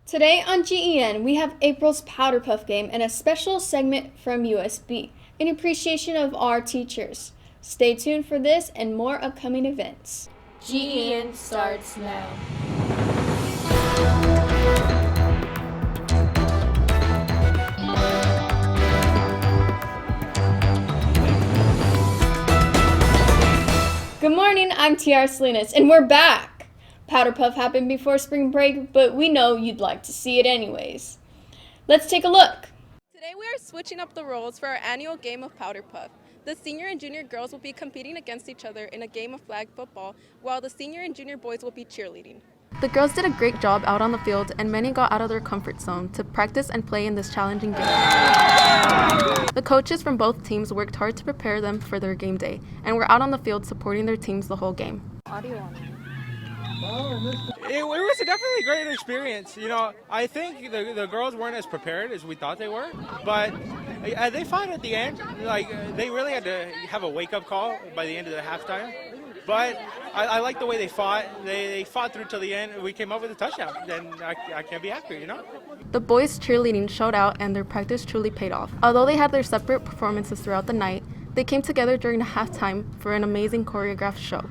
Today on GEN, we have April's Powder Puff game and a special segment from USB in appreciation of our teachers. Stay tuned for this and more upcoming events. GEN starts now. Good morning, I'm TR Salinas, and we're back! Powder Puff happened before spring break, but we know you'd like to see it anyways. Let's take a look. Today we are switching up the roles for our annual game of Powder Puff. The senior and junior girls will be competing against each other in a game of flag football, while the senior and junior boys will be cheerleading. The girls did a great job out on the field, and many got out of their comfort zone to practice and play in this challenging game. The coaches from both teams worked hard to prepare them for their game day, and were out on the field supporting their teams the whole game. It was a definitely great experience. You know, I think the girls weren't as prepared as we thought they were, but they fought at the end. Like, they really had to have a wake-up call by the end of the halftime. But I like the way they fought. They fought through till the end. We came up with a touchdown. Then I can't be happier, you know? The boys' cheerleading showed out, and their practice truly paid off. Although they had their separate performances throughout the night, they came together during the halftime for an amazing choreographed show.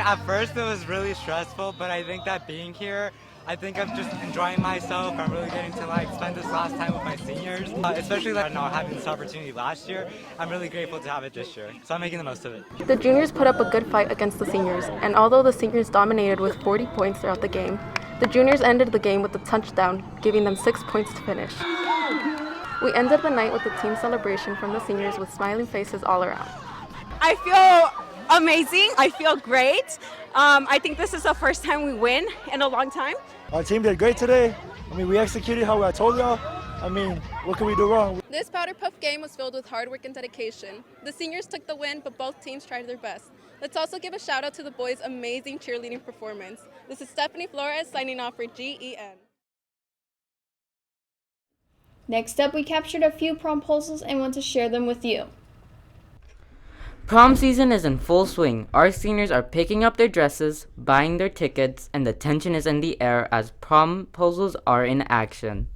At first it was really stressful, but I think that being here, I think I'm just enjoying myself. I'm really getting to spend this last time with my seniors, especially not having this opportunity last year. I'm really grateful to have it this year, so I'm making the most of it. The juniors put up a good fight against the seniors, and although the seniors dominated with 40 points throughout the game, the juniors ended the game with a touchdown, giving them 6 points to finish. We ended the night with a team celebration from the seniors with smiling faces all around. I feel amazing. I feel great. I think this is the first time we win in a long time. Our team did great today. We executed how I told y'all. What can we do wrong? This Powder Puff game was filled with hard work and dedication. The seniors took the win, but both teams tried their best. Let's also give a shout out to the boys' amazing cheerleading performance. This is Stephanie Flores signing off for GEN. Next up, we captured a few promposals and want to share them with you. Prom season is in full swing. Our seniors are picking up their dresses, buying their tickets, and the tension is in the air as promposals are in action.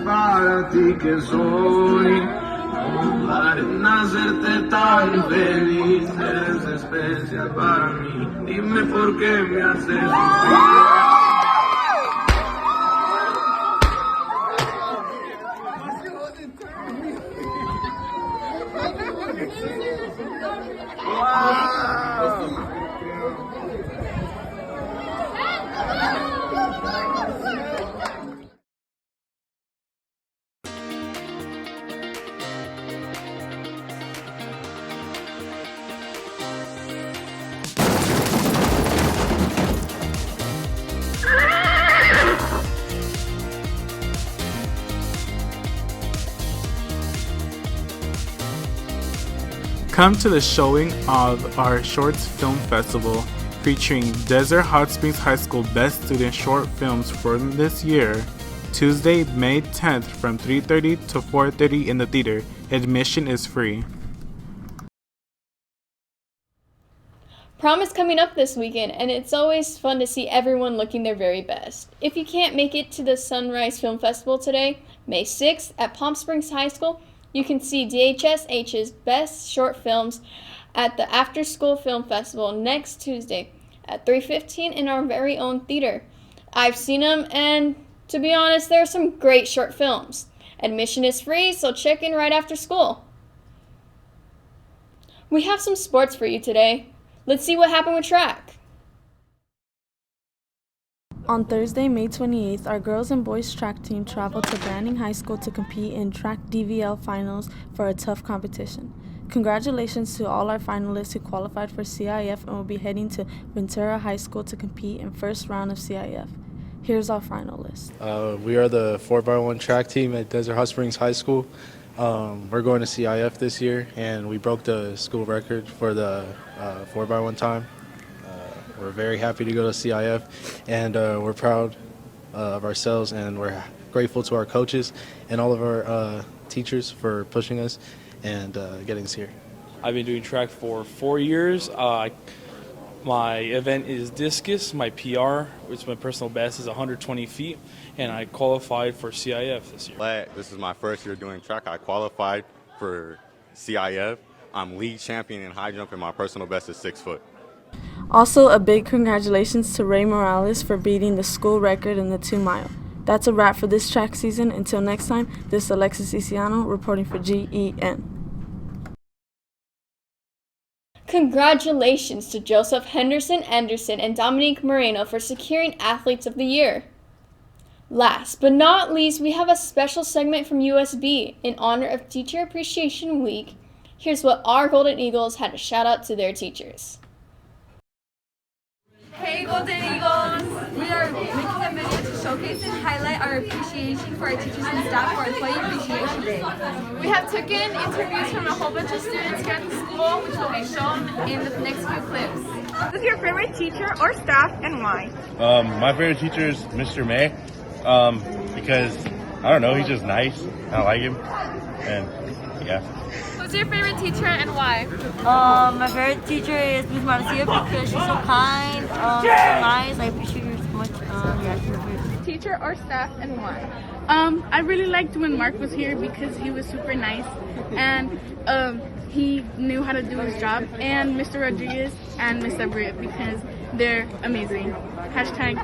Para ti que soy, para nacerte tan feliz, eres especial para mí. Dime por qué me haces sufrir. Come to the showing of our Shorts Film Festival featuring Desert Hot Springs High School Best Student Short Films from this year, Tuesday, May 10th from 3:30 to 4:30 in the theater. Admission is free. Prom is coming up this weekend, and it's always fun to see everyone looking their very best. If you can't make it to the Sunrise Film Festival today, May 6th at Palm Springs High School, you can see DHSH's Best Short Films at the After School Film Festival next Tuesday at 3:15 in our very own theater. I've seen them, and to be honest, there are some great short films. Admission is free, so check in right after school. We have some sports for you today. Let's see what happened with track. On Thursday, May 28th, our girls and boys track team traveled to Branding High School to compete in track DVL finals for a tough competition. Congratulations to all our finalists who qualified for CIF and will be heading to Ventura High School to compete in first round of CIF. Here's our final list. We are the 4x1 track team at Desert Hot Springs High School. We're going to CIF this year, and we broke the school record for the 4x1 time. We're very happy to go to CIF, and we're proud of ourselves, and we're grateful to our coaches and all of our teachers for pushing us and getting us here. I've been doing track for 4 years. My event is discus. My PR, which my personal best, is 120 feet, and I qualified for CIF this year. This is my first year doing track. I qualified for CIF. I'm league champion in high jump, and my personal best is 6 foot. Also, a big congratulations to Ray Morales for beating the school record in the 2-mile. That's a wrap for this track season. Until next time, this is Alexis Isiano reporting for GEN. Congratulations to Joseph Henderson Anderson and Dominique Moreno for securing Athletes of the Year. Last but not least, we have a special segment from USB in honor of Teacher Appreciation Week. Here's what our Golden Eagles had to shout out to their teachers. Hey Golden Eagles! We are making a video to showcase and highlight our appreciation for our teachers and staff for Employee Appreciation Day. We have taken interviews from a whole bunch of students here at the school, which will be shown in the next few clips. Who's your favorite teacher or staff and why? My favorite teacher is Mr. May because, I don't know, he's just nice. I like him. And, yeah. Who's your favorite teacher and why? My favorite teacher is Ms. Marcia because she's so kind, so nice. I appreciate her so much. Yeah, she's my favorite. Teacher or staff and why? I really liked when Mark was here because he was super nice and he knew how to do his job. And Mr. Rodriguez and Miss Everett because they're amazing. Hashtag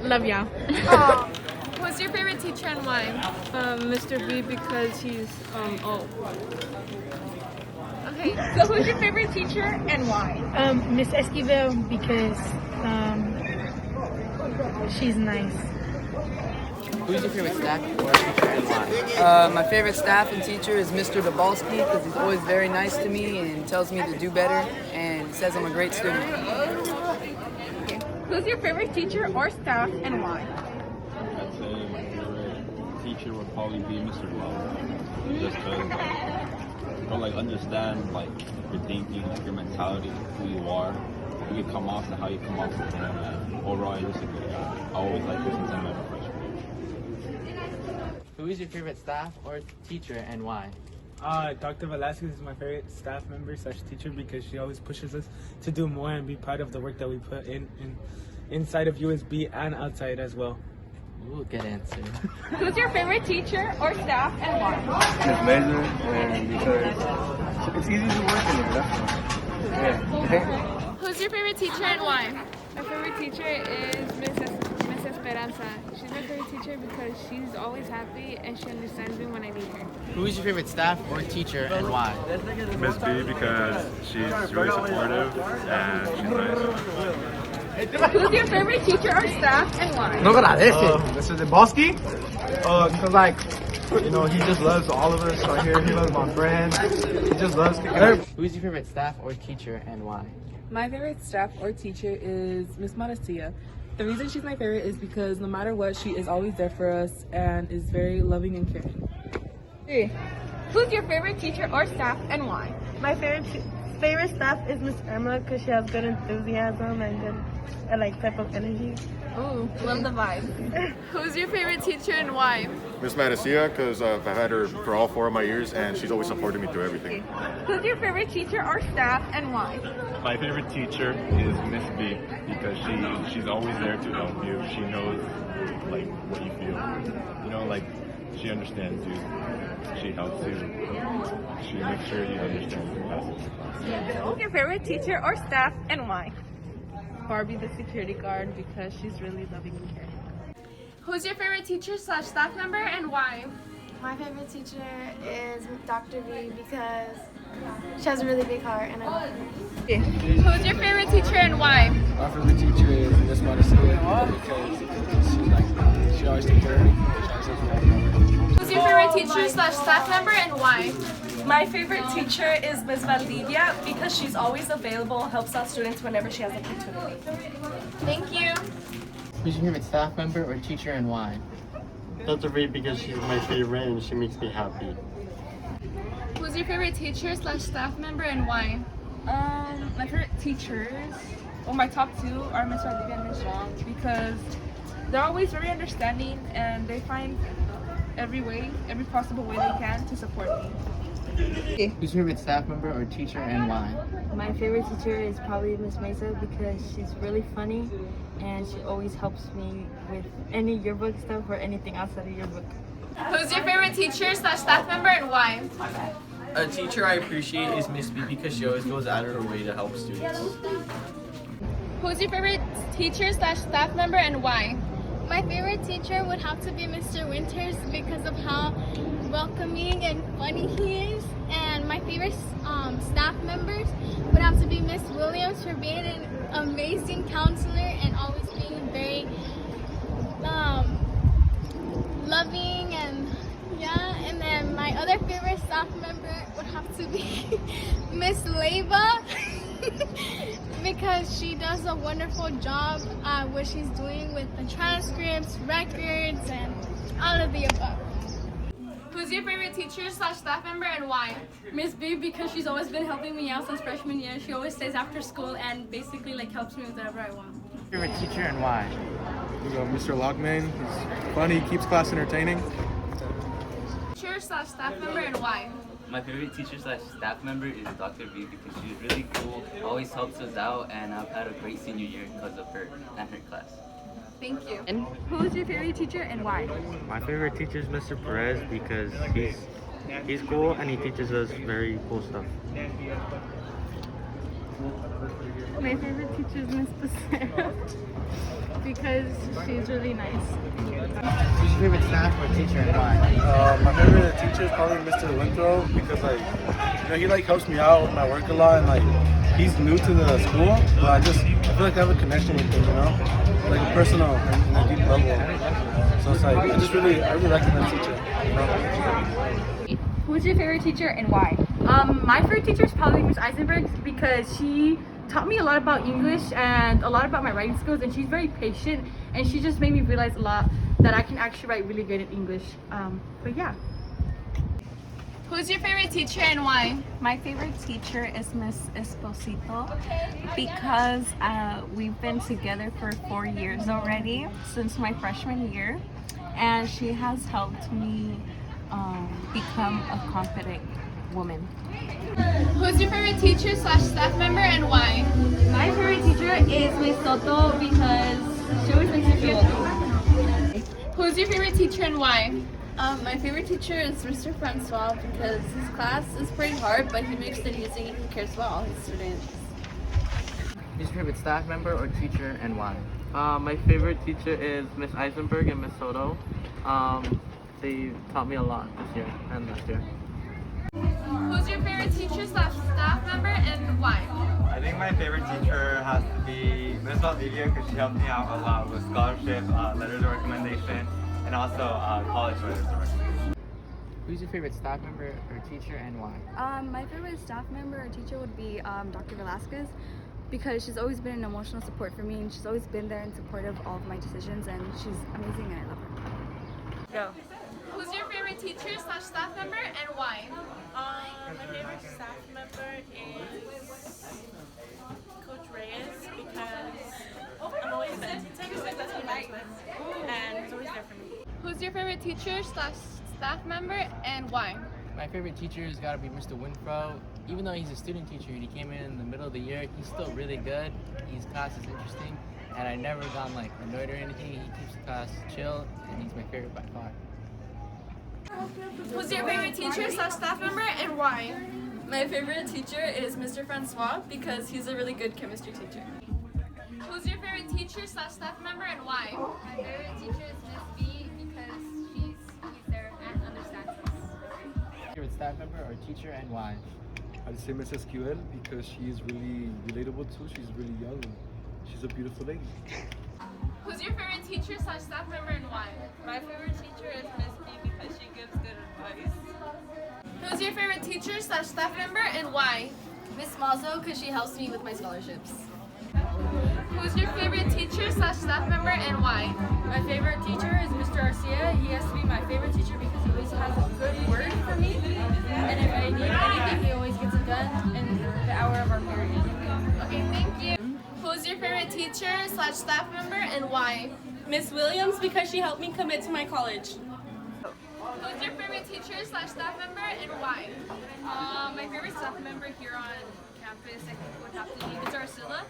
love y'all. Who's your favorite teacher and why? Mr. B because he's old. Okay, so who's your favorite teacher and why? Miss Esquivel because she's nice. Who's your favorite staff or teacher and why? My favorite staff and teacher is Mr. Dabalski because he's always very nice to me and tells me to do better and says I'm a great student. Okay. Who's your favorite teacher or staff and why? I'd say my favorite teacher would probably be Mr. Love. Just because understand your thinking, your mentality, who you are, who you come off and how you come off with him. And overall, he's just a good guy. I always like this since I met him freshman. Who is your favorite staff or teacher and why? Dr. Velasquez is my favorite staff member / teacher because she always pushes us to do more and be proud of the work that we put inside of USB and outside as well. Ooh, good answer. Who's your favorite teacher or staff and why? Miss Major, and because it's easy to work in there, that's why. Yeah. Who's your favorite teacher and why? My favorite teacher is Miss Esperanza. She's my favorite teacher because she's always happy and she understands me when I need her. Who is your favorite staff or teacher and why? Miss B because she's really supportive and she's nice. Who's your favorite teacher or staff and why? No, Mr. Dabalski, because he just loves all of us right here. He loves my friends. He just loves kicking up. Who is your favorite staff or teacher and why? My favorite staff or teacher is Miss Modestia. The reason she's my favorite is because no matter what, she is always there for us and is very loving and caring. Who's your favorite teacher or staff and why? My favorite favorite staff is Miss Emma because she has good enthusiasm and good type of energy. Ooh, love the vibe. Who's your favorite teacher and why? Miss Matasia, because I've had her for all 4 of my years, and she's always supported me through everything. Who's your favorite teacher or staff and why? My favorite teacher is Miss B because she's always there to help you. She knows like what you feel. You know, like she understands you. She helps you. She makes sure you understand the classes. Who's your favorite teacher or staff and why? Barbie, the security guard, because she's really loving and caring. Who's your favorite teacher / staff member and why? My favorite teacher is Dr. V because she has a really big heart and I love her. Who's your favorite teacher and why? My favorite teacher is Miss Matasia because she always takes care of me. Who's your favorite teacher / staff member and why? My favorite teacher is Ms. Valdivia because she's always available, helps out students whenever she has opportunity. Thank you. Who's your favorite staff member or teacher and why? Dr. V because she's my favorite and she makes me happy. Who's your favorite teacher / staff member and why? My favorite teachers, well, my top two are Miss Valdivia and Miss Wong because they're always very understanding and they find every possible way they can to support me. Who's your favorite staff member or teacher and why? My favorite teacher is probably Miss Mesa because she's really funny and she always helps me with any yearbook stuff or anything outside of yearbook. Who's your favorite teacher / staff member and why? A teacher I appreciate is Miss B because she always goes out of her way to help students. Who's your favorite teacher / staff member and why? My favorite teacher would have to be Mr. Winters because of how welcoming and funny he is. And my favorite staff members would have to be Miss Williams for being an amazing counselor and always being very loving and yeah. And then my other favorite staff member would have to be Miss Leva because she does a wonderful job what she's doing with the transcripts, records, and all of the above. Who's your favorite teacher / staff member and why? Miss B because she's always been helping me out since freshman year. She always stays after school and basically helps me with whatever I want. Favorite teacher and why? Mr. Lockman, he's funny, keeps class entertaining. Teacher / staff member and why? My favorite teacher / staff member is Dr. V because she's really cool, always helps us out, and I've had a great senior year because of her and her class. Thank you. And who's your favorite teacher and why? My favorite teacher is Mr. Perez because he's cool and he teaches us very cool stuff. My favorite teacher is Miss Becerra because she's really nice. Who's your favorite staff or teacher and why? My favorite teacher is probably Mr. Winthrop because he helps me out with my work a lot and he's new to the school, but I feel like I have a connection with him, like a personal and a deep level. So it's I really like that teacher. Who's your favorite teacher and why? My favorite teacher is probably Miss Eisenberg because she taught me a lot about English and a lot about my writing skills, and she's very patient and she just made me realize a lot that I can actually write really good in English. But yeah. Who's your favorite teacher and why? My favorite teacher is Miss Esposito because we've been together for 4 years already since my freshman year, and she has helped me become a confident woman. Who's your favorite teacher / staff member and why? My favorite teacher is Miss Soto because she always makes me feel good. Who's your favorite teacher and why? My favorite teacher is Mr. Francois because his class is pretty hard, but he makes it easy and he cares about all his students. Who's your favorite staff member or teacher and why? My favorite teacher is Miss Eisenberg and Miss Soto. They taught me a lot this year and last year. Who's your favorite teacher / staff member and why? I think my favorite teacher has to be Miss Valdivia because she helped me out a lot with scholarship, letters of recommendation, and also college letters of recommendation. Who's your favorite staff member or teacher and why? My favorite staff member or teacher would be Dr. Velasquez because she's always been an emotional support for me and she's always been there in support of all of my decisions and she's amazing and I love her. Go. Who's your favorite teacher / staff member and why? My favorite staff member is Coach Reyes because I'm always venting to him because that's what he with, and he's always there for me. Who's your favorite teacher / staff member and why? My favorite teacher has got to be Mr. Winfro. Even though he's a student teacher and he came in the middle of the year, he's still really good. His class is interesting, and I never gotten like annoyed or anything. He keeps the class chill, and he's my favorite by far. Who's your favorite teacher / staff member and why? My favorite teacher is Mr. Francois because he's a really good chemistry teacher. Who's your favorite teacher / staff member and why? My favorite teacher is Miss B because he's there and understands us. Favorite staff member or teacher and why? I'd say Mrs. QL because she's really relatable too. She's really young and she's a beautiful lady. Who's your favorite teacher / staff member and why? My favorite teacher is Miss B because she gives good advice. Who's your favorite teacher / staff member and why? Miss Mazo because she helps me with my scholarships. Who's your favorite teacher / staff member and why? My favorite teacher is Mr. Garcia. He has to be my favorite teacher because he always has a good word for me. And if I need anything, he always gets it done in the hour of our period. Okay, thank you. Who's your favorite teacher / staff member and why? Miss Williams because she helped me commit to my college. Who's your favorite teacher / staff member and why? My favorite staff member here on campus I think would have to be Mr. Arcilla.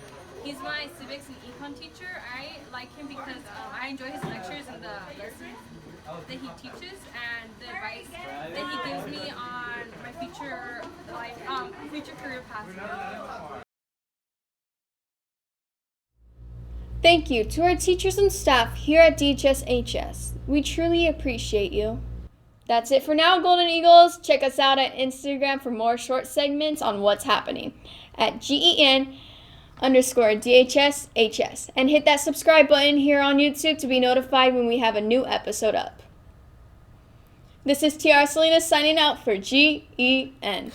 He's my civics and econ teacher. I like him because I enjoy his lectures and the lessons that he teaches and the advice that he gives me on my future life, future career path. Thank you to our teachers and staff here at DHS-HS. We truly appreciate you. That's it for now, Golden Eagles. Check us out at Instagram for more short segments on what's happening at GEN_DHS-HS. And hit that subscribe button here on YouTube to be notified when we have a new episode up. This is TR Salinas signing out for GEN.